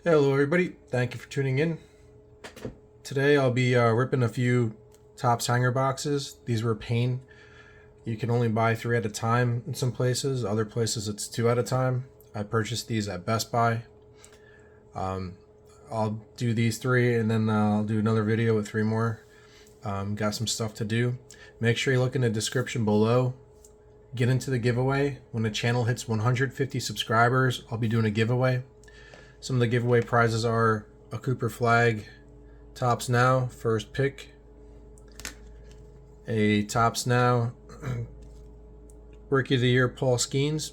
Hello everybody, thank you for tuning in. Today I'll be ripping a few Topsp Hnager boxes. These were a pain. You can only buy 3 at a time in some places, other places it's 2 at a time. I purchased these at Best Buy. I'll do these 3 and then I'll do another video with 3 more. Got some stuff to do. Make sure you look in the description below. Get into the giveaway. When the channel hits 150 subscribers, I'll be doing a giveaway. Some of the giveaway prizes are a Cooper flag, Topps Now first pick, a Topps Now Rookie of the Year Paul Skeens,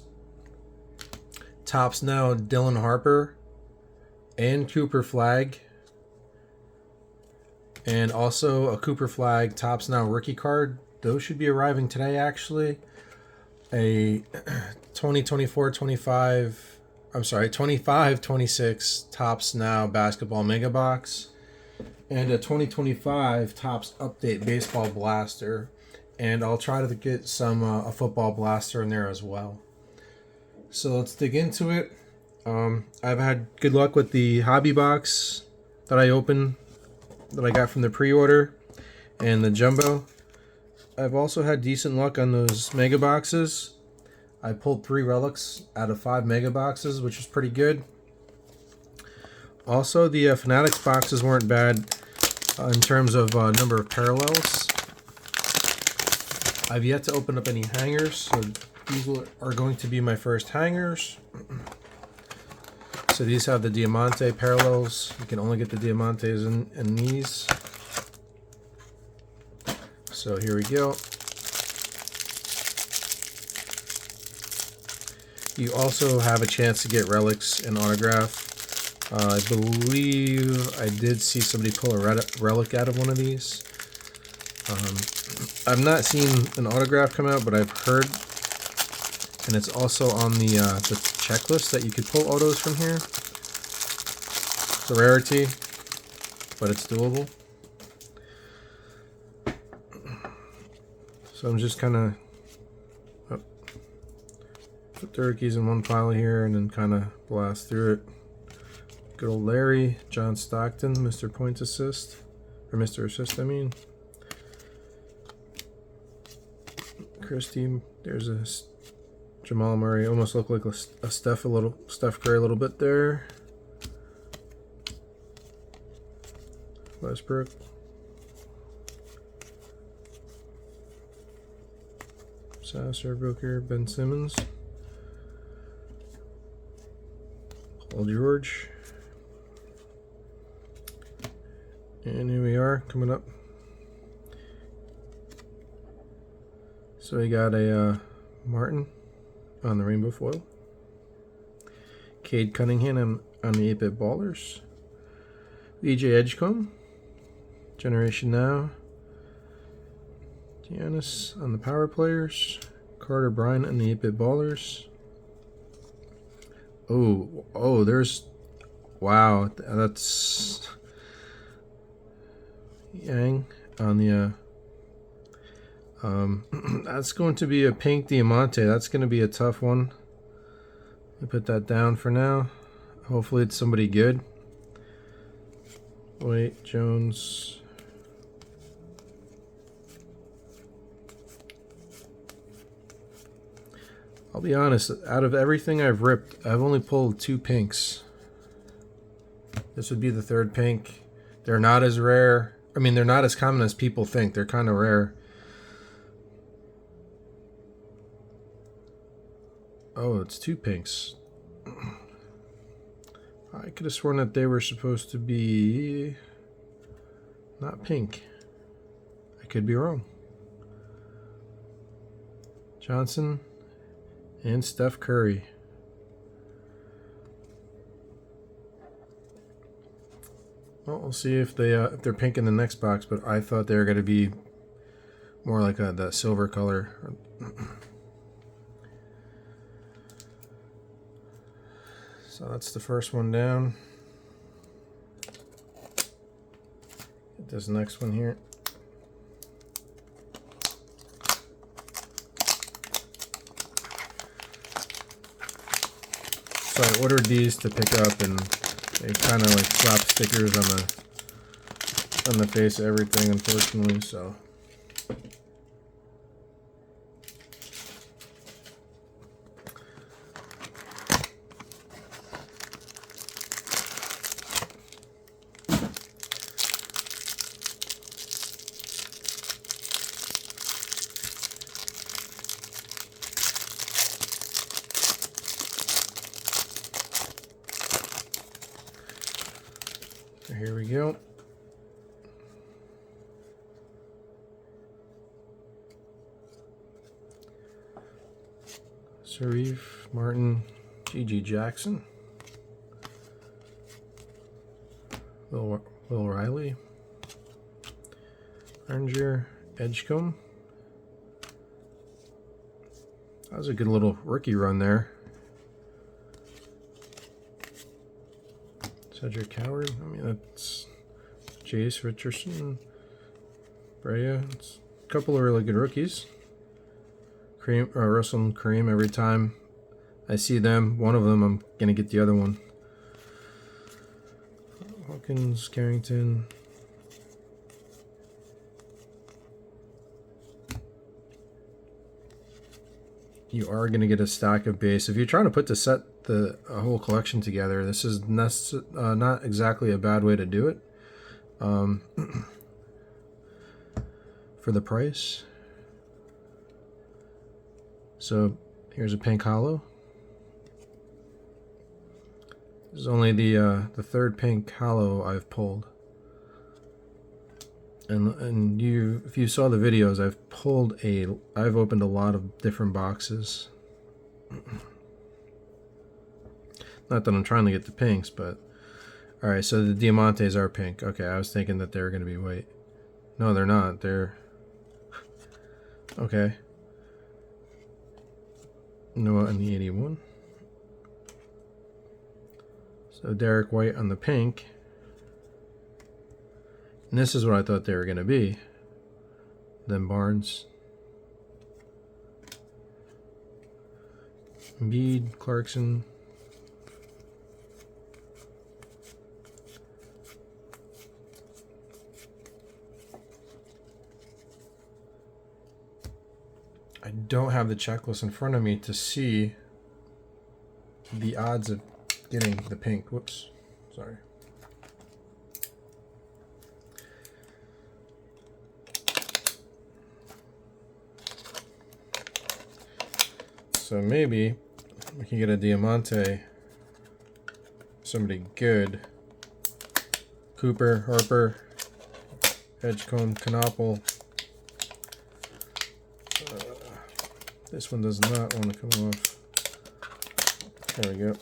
Topps Now Dylan Harper, and Cooper flag, and also a Cooper flag Topps Now rookie card. Those should be arriving today actually. A 25-26 Topps Now Basketball Mega Box, and a 2025 Topps Update Baseball Blaster, and I'll try to get some a football blaster in there as well. So let's dig into it. I've had good luck with the hobby box that I opened, that I got from the pre-order, and the jumbo. I've also had decent luck on those mega boxes. I pulled 3 relics out of 5 mega boxes, which was pretty good. Also, the Fanatics boxes weren't bad in terms of number of parallels. I've yet to open up any hangers, so these are going to be my first hangers. So these have the Diamante parallels. You can only get the Diamantes in these. So here we go. You also have a chance to get relics and autograph. I believe I did see somebody pull a relic out of one of these. I've not seen an autograph come out, but I've heard, and it's also on the checklist that you could pull autos from here. It's a rarity, but it's doable. So I'm just kind of put the rookies in one pile here and then kind of blast through it. Good old Larry, John Stockton, Mr. Point Assist, or Mr. Assist, I mean. Christie, there's a Jamal Murray, almost looked like a Steph Curry a little bit there. Westbrook. Sasser, Booker, Ben Simmons. Paul George. And here we are, coming up. So we got a Martin on the rainbow foil. Cade Cunningham on the 8-bit ballers. EJ Edgecombe. Generation Now. Giannis on the power players. Carter Bryant on the 8-bit ballers. Oh, there's, wow, that's Yang on the that's going to be a Pink Diamante. That's going to be a tough one. Let me put that down for now. Hopefully it's somebody good. Wait, Jones. I'll be honest, out of everything I've ripped, I've only pulled 2 pinks. This would be the 3rd pink. They're not as rare. I mean, they're not as common as people think. They're kind of rare. Oh, it's 2 pinks. I could have sworn that they were supposed to be not pink. I could be wrong. Johnson and Steph Curry. Well, we'll see if they're pink in the next box, but I thought they were going to be more like that silver color. So that's the first one down. Get this next one here. So I ordered these to pick up, and They kind of like slap stickers on the face of everything, unfortunately. So. Here we go. Sharif, Martin, G.G. Jackson, Will Riley, Ranger, Edgecombe. That was a good little rookie run there. Cedric Howard. I mean, that's Jace Richardson, Brea. It's a couple of really good rookies. Russell and Kareem. Every time I see them, one of them, I'm gonna get the other one. Hawkins, Carrington. You are gonna get a stack of base if you're trying to put the whole collection together. This is not exactly a bad way to do it. For the price. So here's a pink hollow. This is only the third pink hollow I've pulled. And if you saw the videos, I've opened a lot of different boxes. Not that I'm trying to get the pinks, but all right. So the Diamantes are pink. Okay, I was thinking that they were going to be white. No, they're not. They're okay. Noah on the 81. So Derek White on the pink. And this is what I thought they were going to be. Then Barnes. Embiid, Clarkson. I don't have the checklist in front of me to see the odds of getting the pink. Whoops, sorry. So maybe we can get a Diamante, somebody good. Cooper, Harper, Edgecombe, Knoppel. This one does not want to come off. There we go.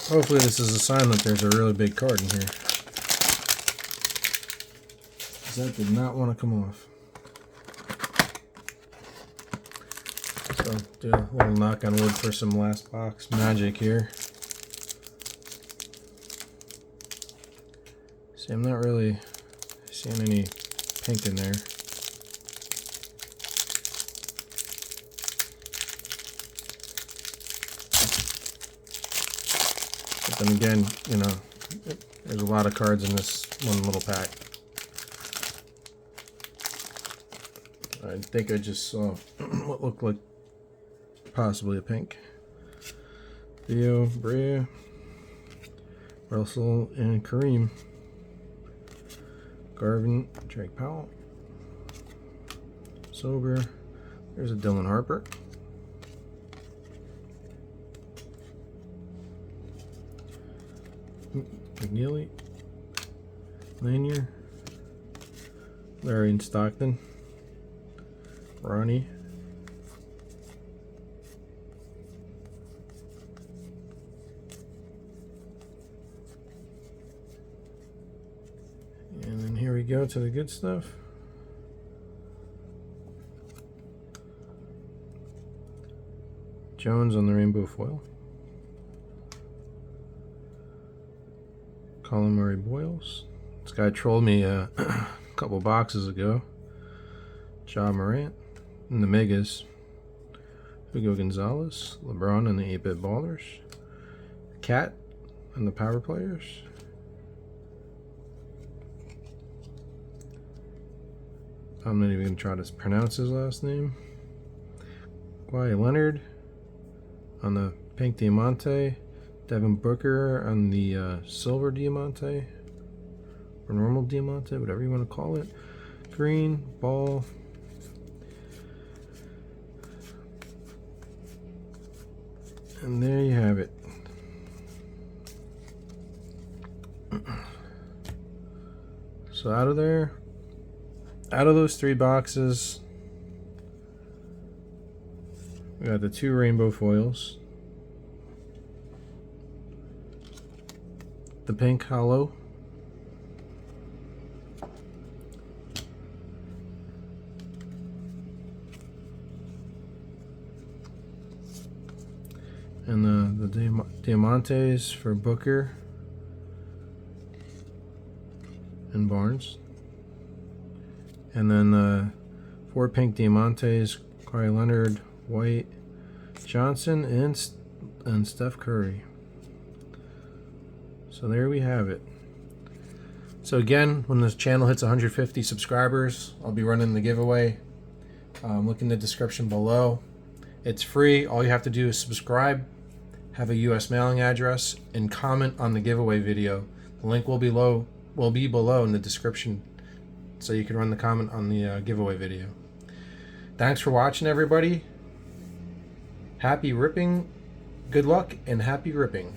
Hopefully this is a sign that there's a really big card in here. That did not want to come off. So do a little knock on wood for some last box magic here. See, I'm not really seeing any pink in there. But then again, you know, there's a lot of cards in this one little pack. I think I just saw what looked like possibly a pink. Theo, Brea, Russell, and Kareem. Garvin, Drake Powell. Sober. There's a Dylan Harper. McNeely. Lanier. Larry and Stockton. Ronnie. And then here we go to the good stuff. Jones on the rainbow foil. Colin Murray Boyles. This guy trolled me a couple boxes ago. Ja Morant and the Megas. Hugo Gonzalez. LeBron and the 8-Bit Ballers. Cat and the Power Players. I'm not even going to try to pronounce his last name. Kawhi Leonard on the Pink Diamante. Devin Booker on the Silver Diamante. Or normal Diamante, whatever you want to call it. Green, Ball. And there you have it. So out of there, out of those 3 boxes, we got the 2 rainbow foils, the pink hollow, and the Diamantes for Booker and Barnes, and then 4 pink Diamantes, Kawhi Leonard, White, Johnson, and Steph Curry. So there we have it. So again, when this channel hits 150 subscribers, I'll be running the giveaway. Look in the description below. It's free. All you have to do is subscribe, have a US mailing address, and comment on the giveaway video. The link will be below in the description, so you can run the comment on the giveaway video. Thanks for watching, everybody. Happy ripping, good luck, and happy ripping.